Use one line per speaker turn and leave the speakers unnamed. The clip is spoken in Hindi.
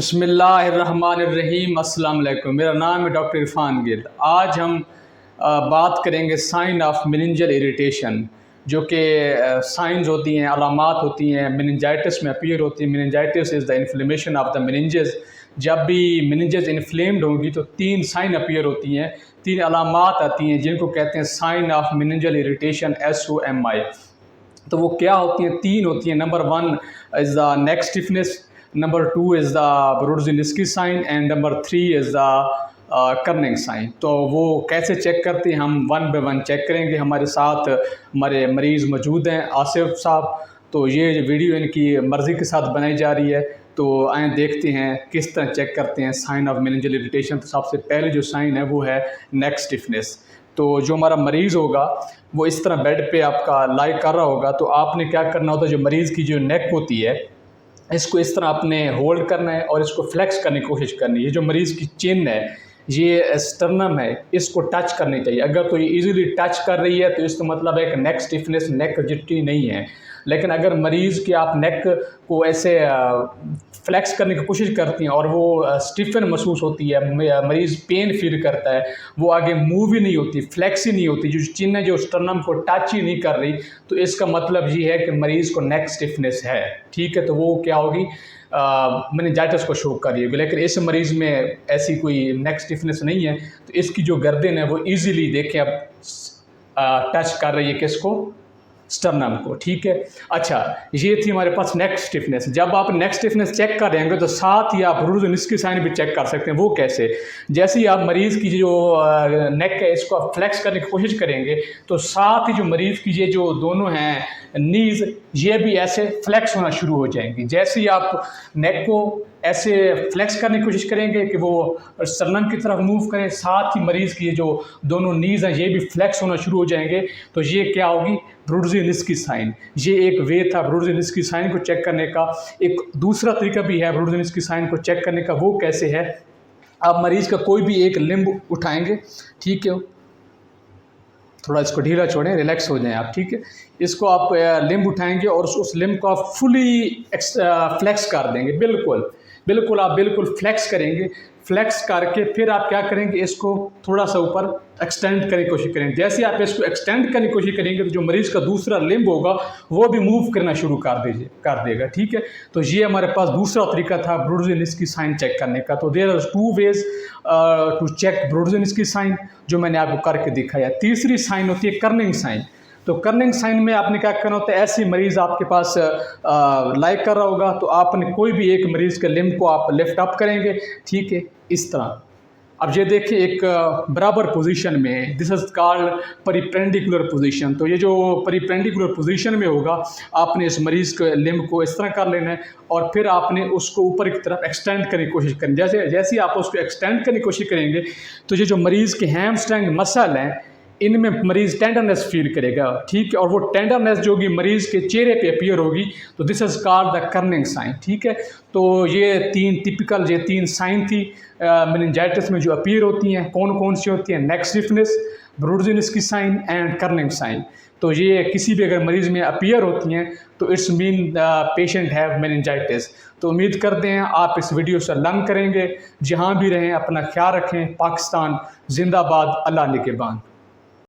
बिस्मिल्लाहिर्रहमानिर्रहीम। अस्सलाम वालेकुम। मेरा नाम है डॉक्टर इरफान गिल। आज हम बात करेंगे साइन ऑफ मेनिंजल इरिटेशन, जो कि साइंस होती हैं, अलामात होती हैं, मेनिंजाइटिस में अपीयर होती हैं। Meningitis is the inflammation of the meninges. जब भी मेनिंजेस इन्फ्लेम्ड होंगी तो 3 साइन अपीयर होती हैं, 3 अलामात आती हैं जिनको कहते हैं sign of meningeal irritation, SOMI। तो वो क्या होती हैं? 3 होती हैं। Number 1 is the neck stiffness, number 2 is the Brudzinski sign and number 3 is the Kernig sign. तो वो कैसे चेक करते हैं, हम 1 बाय 1 चेक करेंगे। हमारे साथ हमारे मरीज़ मौजूद हैं, आसिफ साहब। तो ये वीडियो इनकी मर्ज़ी के साथ बनाई जा रही है। तो आए देखते हैं किस तरह चेक करते हैं साइन ऑफ मेनिंजल इरिटेशन। तो सबसे पहले जो साइन है वो है नेक स्टिफनेस। तो जो हमारा मरीज़ होगा वो इस तरह बेड पे आपका लाई कर रहा होगा, तो आपने क्या करना होता है, जो मरीज़ की जो नेक होती है इसको इस तरह आपने होल्ड करना है और इसको फ्लेक्स करने की कोशिश करनी है। ये जो मरीज़ की चिन है, ये स्टर्नम है, इसको टच करनी चाहिए। अगर तो ये इजीली टच कर रही है तो इसका मतलब है कि नेक स्टिफनेस, नेक रिजिडिटी नहीं है। लेकिन अगर मरीज़ की आप नेक को ऐसे फ्लेक्स करने की कोशिश करती हैं और वो स्टिफन महसूस होती है, मरीज़ पेन फील करता है, वो आगे मूव ही नहीं होती, फ्लेक्स ही नहीं होती, जो चिन्ह है जो स्टर्नम को टच ही नहीं कर रही, तो इसका मतलब ये है कि मरीज़ को नेक स्टिफनेस है। ठीक है, तो वो क्या होगी, मेनिंजाइटिस को शो कर रही होगी। लेकिन इस मरीज़ में ऐसी कोई नेक स्टिफनेस नहीं है, तो इसकी जो गर्दन है वो ईजीली देखें अब टच कर रही है किसको, स्टर्नम को। ठीक है, अच्छा, ये थी हमारे पास नेक स्टिफनेस। जब आप नेक स्टिफनेस चेक कर रहे होंगे तो साथ ही आप ब्रोडज़िन्स्की साइन भी चेक कर सकते हैं। वो कैसे? जैसे ही आप मरीज़ की जो नेक है इसको आप फ्लेक्स करने की कोशिश करेंगे तो साथ ही जो मरीज़ की ये जो दोनों हैं नीज़, ये भी ऐसे फ्लेक्स होना शुरू हो जाएंगी। जैसे ही आप नेक को ऐसे फ्लेक्स करने की कोशिश करेंगे कि वो स्टर्नम की तरफ मूव करें, साथ ही मरीज़ की जो दोनों नीज़ हैं ये भी फ्लेक्स होना शुरू हो जाएंगे। तो ये क्या होगी, ब्रोडज़िन्स्की साइन। ये एक वे था ब्रोडज़िन्स्की साइन को चेक करने का। एक दूसरा तरीका भी है ब्रोडज़िन्स्की साइन को चेक करने का। वो कैसे है, आप मरीज़ का कोई भी एक लिम्ब उठाएंगे, ठीक है, थोड़ा इसको ढीला छोड़ें, रिलैक्स हो जाएं आप। ठीक है, इसको आप लिम्ब उठाएंगे और उस लिम्ब को आप फुली फ्लेक्स कर देंगे। बिल्कुल आप बिल्कुल फ्लेक्स करेंगे। फ्लेक्स करके फिर आप क्या करेंगे, इसको थोड़ा सा ऊपर एक्सटेंड करने की कोशिश करेंगे। जैसे आप इसको एक्सटेंड करने की कोशिश करेंगे तो जो मरीज़ का दूसरा लिम्ब होगा वो भी मूव करना शुरू कर देगा। ठीक है, तो ये हमारे पास दूसरा तरीका था ब्रोडज़िन्स्की साइन चेक करने का। तो there are 2 ways to check Brudzinski sign, जो मैंने आपको करके दिखाया। तीसरी साइन होती है कर्निंग साइन। तो कर्निंग साइन में आपने क्या करना होता है, ऐसी मरीज़ आपके पास लाइक कर रहा होगा तो आपने कोई भी एक मरीज़ के लिम्ब को आप लिफ्ट अप करेंगे। ठीक है, इस तरह। अब ये देखिए एक बराबर पोजीशन में, दिस इज कॉल्ड परिपेंडिकुलर पोजीशन। तो ये जो परिपेंडिकुलर पोजीशन में होगा, आपने इस मरीज़ के लिम्ब को इस तरह कर लेना है और फिर आपने उसको ऊपर की तरफ एक्सटेंड करने की कोशिश करनी। जैसे ही आप उसको एक्सटेंड करने की कोशिश करेंगे तो ये जो मरीज़ के हैमस्ट्रिंग मसल हैं इनमें मरीज़ टेंडरनेस फील करेगा। ठीक है, और वो टेंडरनेस जो कि मरीज़ के चेहरे पे अपीयर होगी, तो this is called the Kernig sign. ठीक है, तो ये 3 साइन थी मेनिंजाइटिस में जो अपीयर होती हैं। कौन कौन सी होती हैं? Neck stiffness, Brudzinski sign and Kernig sign. तो ये किसी भी अगर मरीज़ में अपीयर होती हैं तो it's mean patient have meningitis. तो उम्मीद करते हैं आप इस वीडियो से लर्न करेंगे। जहाँ भी रहें अपना ख्याल रखें। पाकिस्तान जिंदाबाद, अल्लाह निगहबान।